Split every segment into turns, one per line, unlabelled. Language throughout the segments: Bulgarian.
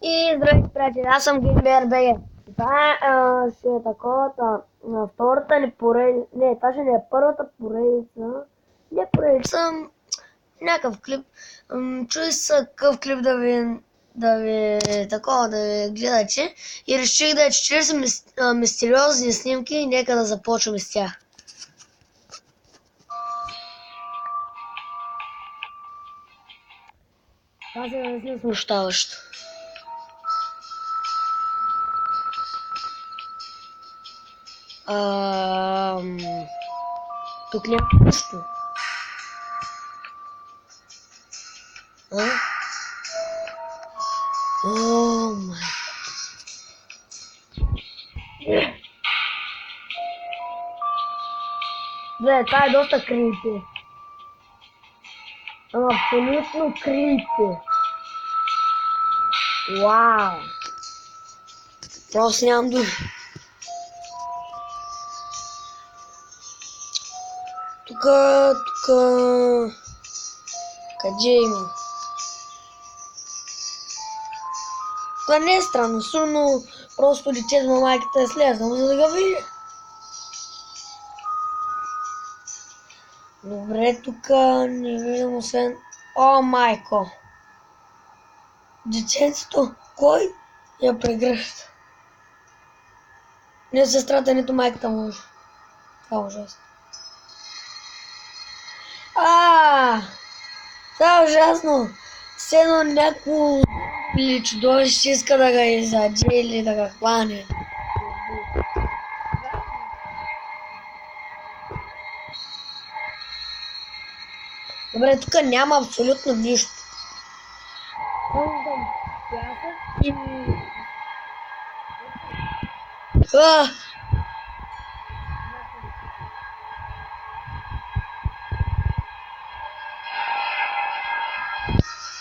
И здравейте, приятели, аз съм GameBear.bg. Това ще е таковата на втората ни поредица. Не, това ще не е първата поредица. Не поредица, някакъв клип. Чуй се какъв клип да ви гледате. И реших да е 40 мистериозни снимки и нека да започваме с тях. Това се наистина смущаващо. Тук няма нищо. О, май. Бе, това е доста крипи. Абсолютно крипи. Вау. Просто нямам думи. Тука... Къде има? Това не е странно, сигурно просто детето на майката е слезнало, за да го види. Добре, тук не виждам освен... О, майко! Детенцето, кой я прегръща? Не сестрата, нито майката може. Това е ужасно. Това е ужасно. Все едно някакво чудовище иска да го изяде или да го хване. Добре, тук няма абсолютно нищо.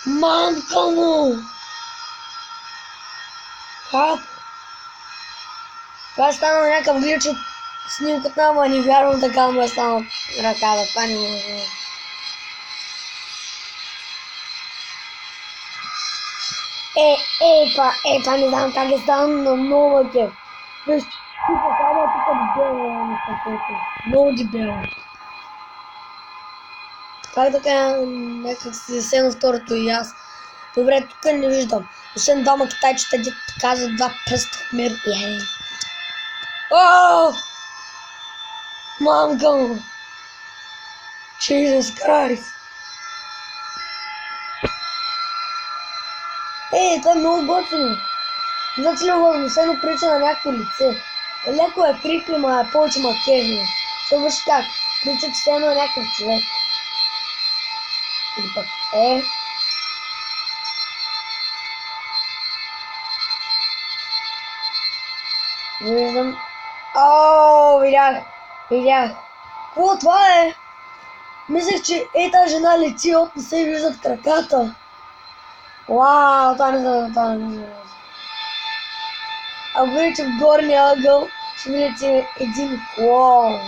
Мамка му! Как? Това е станал някакъв глич от снимката, ама не вярвам така му е станал ръката. Това не може. Това не знам как е станал на много кеф. Виж, тук само дебела на стъпето. Много дебела. Как да кажа, някак си седна второто и аз. Добре, тук не виждам. Освен двама китайчета, дето казват два пръста в мир. Ооо! Мамка му! Jesus Christ! Това е много готино. Значи ли възмусено прилича на някакво лице. Леко е крипи, ма е повече макежно. Ще виж как. Прилича, че все едно е някакъв човек. Или пък виждам. Видях. Какво това е? Мислех, че тази жена лети, не се виждат краката. Вау, това не знам. Ако видите в горния ъгъл, ще видите един клоун.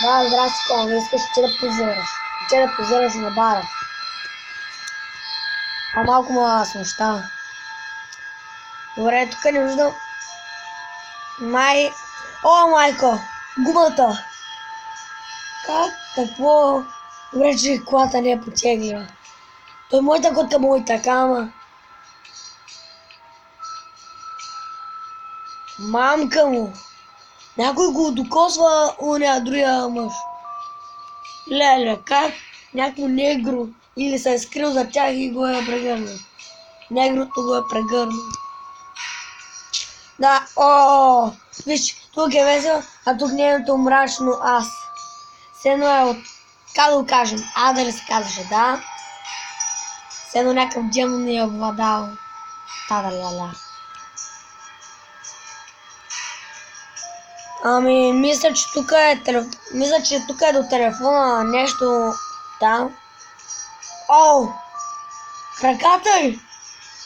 Да, здрасти клоун, не искаш че да позираш. Че да позираш на бара. Малко ма смущава. Добре, тук не виждам. О, майко! Гумата! Как? Какво? Добре, че колата не е потеглила. Той е моята котка, моята кама. Мамка му! Някой го докосва оня другия мъж. Леле, как? Някакво негро или се е скрил за тях и го е прегърнал. Негрото го е прегърнал. Да, виж, тук е весело, а тук нейното мрачно аз. Седно е от, как да го кажем, Ада се казваше, да? Седно някакъв демон ни е обладал. Та-да-ля-ля. Мисля, че тук е до телефона нещо там. Краката й!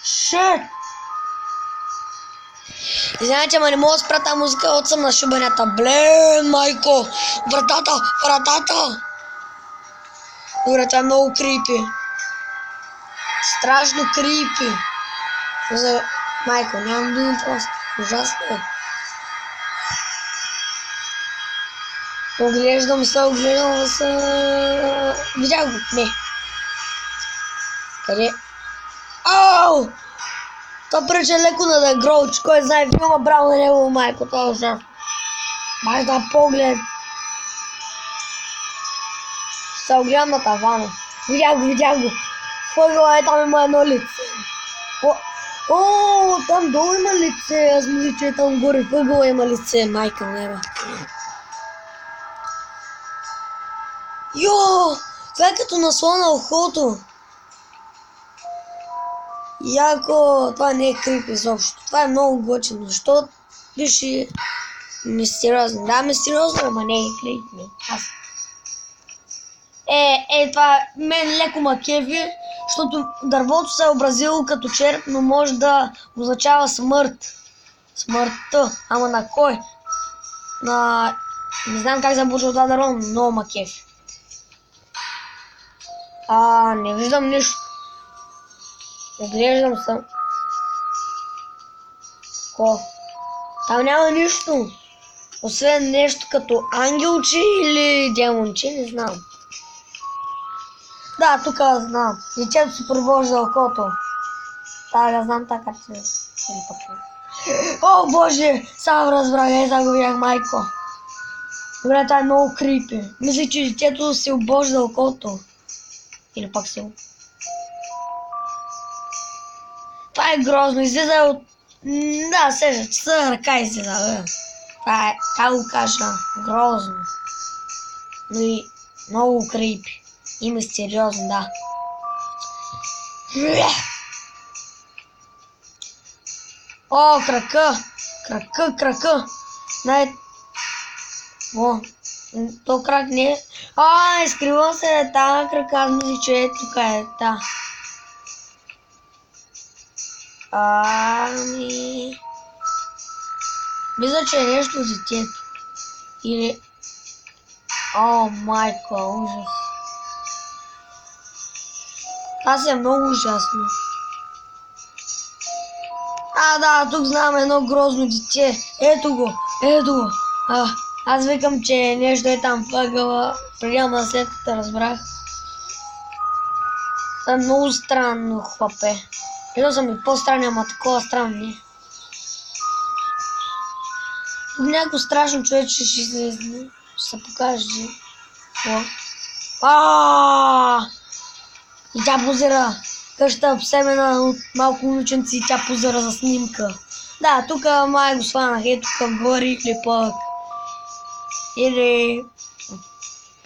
Шит! Извинявайте, ама не мога да спра тази музика, от съм на шибанята. Блин, майко! Вратата! Добре, това е много крипи. Страшно крипи. За майко, нямам думи просто. Ужасно е. Оглеждам се. Видях го? Не. Къде? Ау! То прилича леко на The Grouch. Кой знае, филма браво на него, майко. Това е ужасно. Май да поглед. Се огледам на тавана. Видях го. Въгъла е, там има едно лице. О, там долу има лице. Аз мисля, че там горе въгъла има лице. Майка неба. Йо! Това е като наслон на ухото. Яко, това не е крип изобщо. Това е много готино, защото беше мистериозно. Да, мистериозно, ама не е крип. Аз. Това мен леко ма кефи, защото дървото се е образило като череп, но може да означава смърт. Смъртта. Ама на кой? Не знам как започва това дърво, но много ма кефи. Не виждам нищо. Оглеждам се. Там няма нищо. Освен нещо като ангелче или демонче, не знам. Да, тук знам. Дечето се провожда окото. Да, знам така, че или пък. О, боже! Сам разбрах, го видях, майко. Добре, това е много крипи. Мисля, че дечето се обожда окото. Или пак се. Това е грозно, излиза от... Да, сежа, че са ръка излиза, Това е, как го кажа, грозно. Но и много крипи. И мистериозно, да. О, крака! Крака! О, то крак не е... изкрива се тази крака, аз мисля, че е тук е та. Мисля, че е нещо от детето. Или... О, майко, ужас. Това си е много ужасно. Да, тук знам едно грозно дете. Ето го. Аз викам, че нещо е там въгъла. Приема след като разбрах. Това е много странно, хлапе. Виждал съм и по-странни, ама такова странно не. Тук някакво страшно човече ще се покаже. И тя позира. Къща обсебена от малко момиченци и тя позира за снимка. Да, тук май го сванах. Тук горе или пък. Или...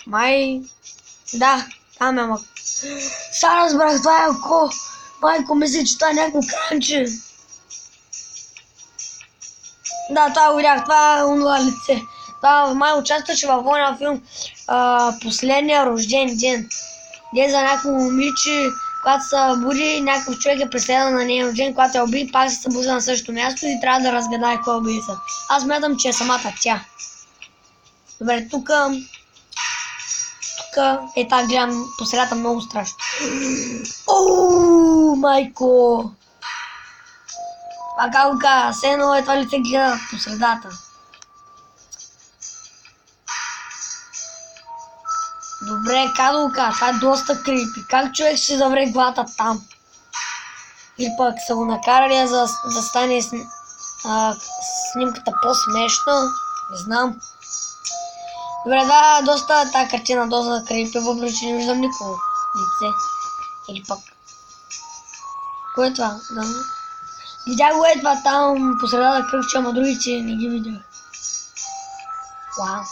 Май... Да, там е мак. Сега разбрах, това е око. Майко, мисля, че това е някакво кранче. Да, това го видях, това е онова лице. Това май участваше във война филм Последния рожден ден. Де за някакво момиче, когато се буди, някакъв човек е преследван на нея рожден, когато я уби, пак се събужда на същото място и трябва да разгадае кой убийца. Аз смятам, че е самата тя. Добре, тук е тази гледам по средата много страшно. Ооо, майко! Това как го кажа, все едно е това лице гледа по средата. Добре, как да го кажа, това е доста крипи. Как човек ще завре главата там? Или пък са го накарали да стане снимката по-смешна? Не знам. Добре, да, доста тази картина, доста крипи, въпреки че не виждам никого лице. Или пък... Кое е това? Да. Видях го това там по средата кръгче, ама другите не ги видях. Вау.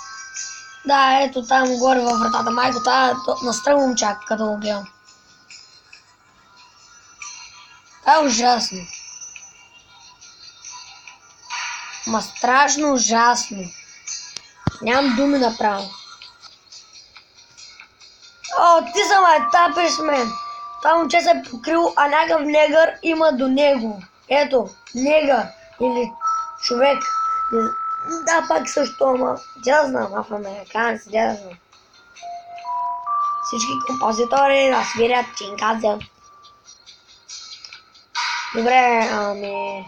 Да, ето там горе във вратата. Майко, това настръгвам чак, като го гледам. Това е ужасно. Ма страшно ужасно. Нямам думи направо. О, ти са ме тапиш, мен. Това момче се е покрил, а някакъв негър има до него. Ето, негър или човек. Да, пак също, ама да знам, афроамериканци, да знам. Всички композитори да свирят чинказел. Добре, ами...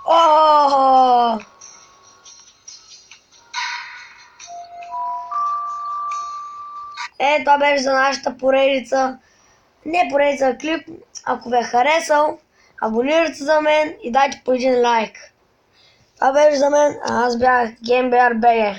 О! Това беше за нашата поредица. Не поредица, а клип. Ако ви е харесал, абонирайте се за мен и дайте по един лайк. Това беше за мен, а аз бях GameBear BG.